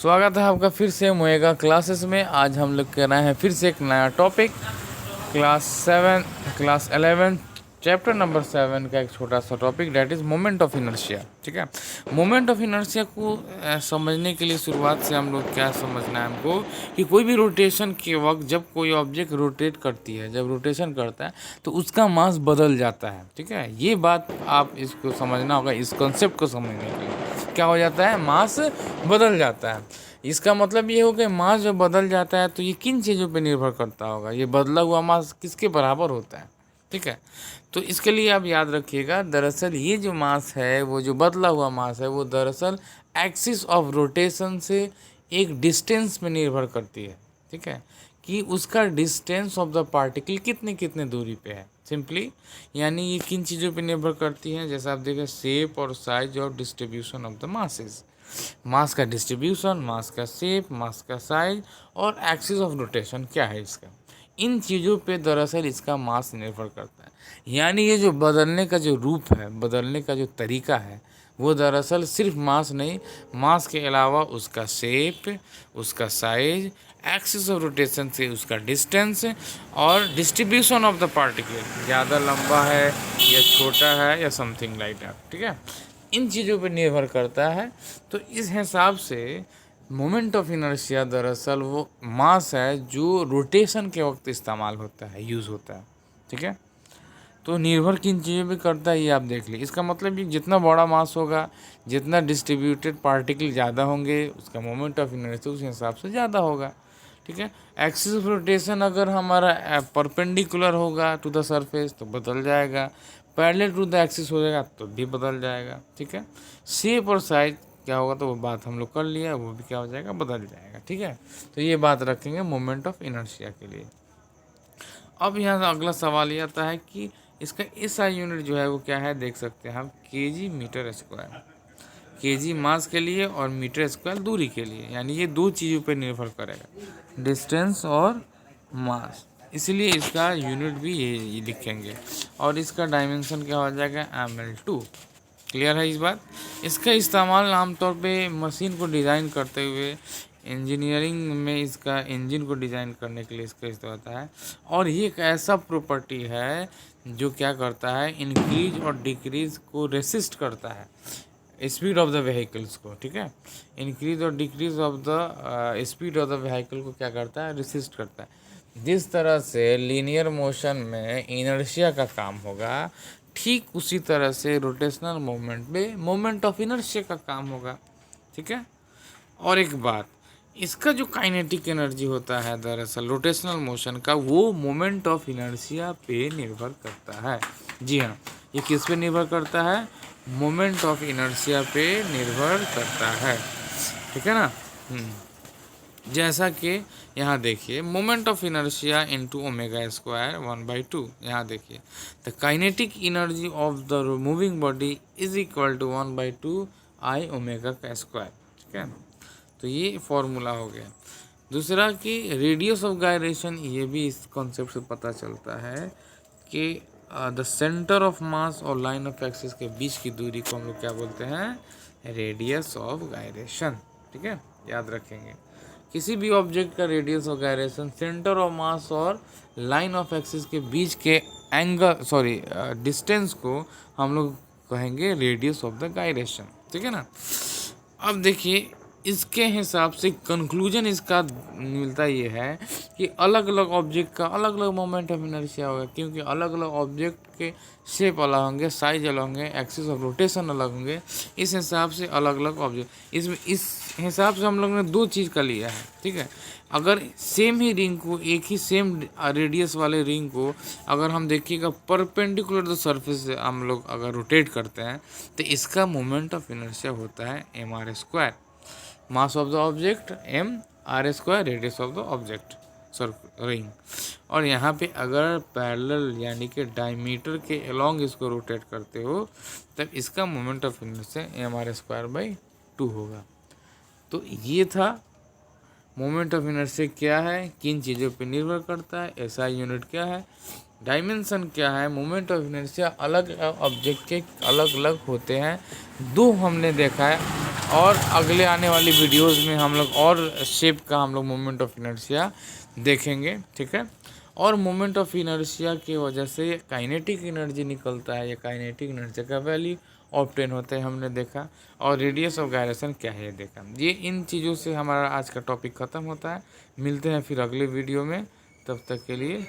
स्वागत है आपका फिर से मोएगा क्लासेस में। आज हम लोग कर रहे हैं फिर से एक नया टॉपिक, क्लास 11 चैप्टर नंबर 7 का एक छोटा सा topic, that is moment of inertia. ठीक है, मोमेंट ऑफ इनर्शिया को समझने के लिए शुरुआत से हम लोग क्या समझना है हमको कि कोई भी रोटेशन के वक्त जब कोई ऑब्जेक्ट रोटेट करती है, जब रोटेशन करता है तो उसका मास बदल जाता है। ठीक है, ये बात आप इसको समझना होगा। इस कॉन्सेप्ट को समझने के लिए क्या हो जाता है, मास बदल जाता है। इसका मतलब ये हो कि मास जब बदल जाता है तो ये किन चीज़ों पे निर्भर करता होगा, ये बदला हुआ मास किसके बराबर होता है। ठीक है, तो इसके लिए आप याद रखिएगा, दरअसल ये जो मास है, वो जो बदला हुआ मास है, वो दरअसल एक्सिस ऑफ रोटेशन से एक डिस्टेंस में निर्भर करती है। ठीक है, कि उसका डिस्टेंस ऑफ द पार्टिकल कितने कितने दूरी पे है सिंपली। यानी ये किन चीज़ों पे निर्भर करती हैं, जैसा आप देखें, शेप और साइज और डिस्ट्रीब्यूशन ऑफ द मासेस। मास का डिस्ट्रीब्यूशन, मास का शेप, मास का साइज और एक्सिस ऑफ रोटेशन क्या है इसका, इन चीज़ों पे दरअसल इसका मास निर्भर करता है। यानी ये जो बदलने का जो रूप है, बदलने का जो तरीका है, वो दरअसल सिर्फ मास नहीं, मास के अलावा उसका शेप, उसका साइज, एक्सिस ऑफ रोटेशन से उसका डिस्टेंस और डिस्ट्रीब्यूशन ऑफ द पार्टिकल, ज़्यादा लंबा है या छोटा है या समथिंग लाइक दैट। ठीक है, इन चीज़ों पर निर्भर करता है। तो इस हिसाब से मोमेंट ऑफ इनर्शिया दरअसल वो मास है जो रोटेशन के वक्त इस्तेमाल होता है, यूज़ होता है। ठीक है, तो निर्भर किन चीज़ों पे करता है ये आप देख लीजिए। इसका मतलब कि जितना बड़ा मास होगा, जितना डिस्ट्रीब्यूटेड पार्टिकल ज़्यादा होंगे, उसका मोमेंट ऑफ इनर्शिया उस हिसाब से ज़्यादा होगा। ठीक है, एक्सिस ऑफ रोटेशन अगर हमारा परपेंडिकुलर होगा टू द सरफेस तो बदल जाएगा, पैरेलल टू द एक्सिस हो जाएगा तो भी बदल जाएगा। ठीक है, शेप और साइज क्या होगा तो वो बात हम लोग कर लिया, वो भी क्या हो जाएगा, बदल जाएगा। ठीक है, तो ये बात रखेंगे मोमेंट ऑफ इनर्शिया के लिए। अब यहाँ से अगला सवाल ये आता है कि इसका एसआई यूनिट जो है वो क्या है, देख सकते हैं हम, केजी मीटर स्क्वायर। केजी मास के लिए और मीटर स्क्वायर दूरी के लिए, यानी ये दो चीज़ों पर निर्भर करेगा, डिस्टेंस और मास, इसलिए इसका यूनिट भी ये लिखेंगे। और इसका डायमेंशन क्या हो जाएगा, ml2। क्लियर है इस बात। इसका इस्तेमाल आमतौर पे मशीन को डिज़ाइन करते हुए, इंजीनियरिंग में इसका इंजन को डिज़ाइन करने के लिए इसका इस्तेमाल होता है। और ये एक ऐसा प्रॉपर्टी है जो क्या करता है, इंक्रीज और डिक्रीज को रेसिस्ट करता है, स्पीड ऑफ द व्हीकल्स को। ठीक है, इंक्रीज और decrease of the speed of the vehicle को क्या करता है, रेसिस्ट करता है। जिस तरह से लीनियर मोशन में इनर्शिया का काम होगा, ठीक उसी तरह से रोटेशनल मूवमेंट में मोमेंट ऑफ इनर्शिया का काम होगा। ठीक है, और एक बात, इसका जो काइनेटिक एनर्जी होता है दरअसल रोटेशनल मोशन का, वो मोमेंट ऑफ इनर्शिया पे निर्भर करता है। जी हाँ, ये किस पे निर्भर करता है, मोमेंट ऑफ इनर्शिया पे निर्भर करता है। ठीक है ना। जैसा कि यहाँ देखिए, moment of inertia into omega square 1/2। यहाँ देखिए, the kinetic energy of the moving body is equal to 1/2 I omega का स्क्वायर। ठीक है, तो ये फॉर्मूला हो गया। दूसरा कि रेडियस ऑफ गायरेशन, ये भी इस कॉन्सेप्ट से पता चलता है कि द सेंटर ऑफ मास और लाइन ऑफ एक्सिस के बीच की दूरी को हम लोग क्या बोलते हैं, रेडियस ऑफ गायरेशन। ठीक है, याद रखेंगे, किसी भी ऑब्जेक्ट का radius of gyration centre of mass और लाइन ऑफ एक्सिस के बीच के डिस्टेंस को हम लोग कहेंगे रेडियस ऑफ द गायरेशन। ठीक है ना। अब देखिए, इसके हिसाब से कंक्लूजन इसका मिलता ये है कि अलग अलग ऑब्जेक्ट का अलग अलग मोमेंट ऑफ इनर्शिया होगा, क्योंकि अलग अलग ऑब्जेक्ट के शेप अलग होंगे, साइज अलग होंगे, एक्सिस ऑफ रोटेशन अलग होंगे। इस हिसाब से अलग अलग ऑब्जेक्ट, इस हिसाब से हम लोग ने दो चीज़ का लिया है। ठीक है, अगर सेम ही रिंग को, एक ही सेम रेडियस वाले रिंग को अगर हम देखिएगा परपेंडिकुलर द सरफेस से हम लोग अगर रोटेट करते हैं तो इसका मोमेंट ऑफ इनर्शिया होता है mr², mass of the object mr², radius of the object ring. और यहाँ पे अगर पैरेलल यानी कि डायमीटर के अलोंग इसको रोटेट करते हो तब इसका मोमेंट ऑफ इनर्शिया mr²/2 होगा। तो ये था मोमेंट ऑफ इनर्शिया क्या है, किन चीज़ों पे निर्भर करता है, एसआई यूनिट क्या है, डायमेंशन क्या है, मोमेंट ऑफ इनर्शिया अलग ऑब्जेक्ट के अलग अलग होते हैं। दो हमने देखा है, और अगले आने वाली वीडियोस में हम लोग और शेप का हम लोग मोमेंट ऑफ इनर्शिया देखेंगे, ठीक है। और मोमेंट ऑफ इनर्शिया की वजह से काइनेटिक एनर्जी निकलता है, या काइनेटिक एनर्जी का वैल्यू ऑब्टेन होता है हमने देखा, और रेडियस ऑफ गायरेशन क्या है ये देखा। ये इन चीज़ों से हमारा आज का टॉपिक ख़त्म होता है। मिलते हैं फिर अगले वीडियो में, तब तक के लिए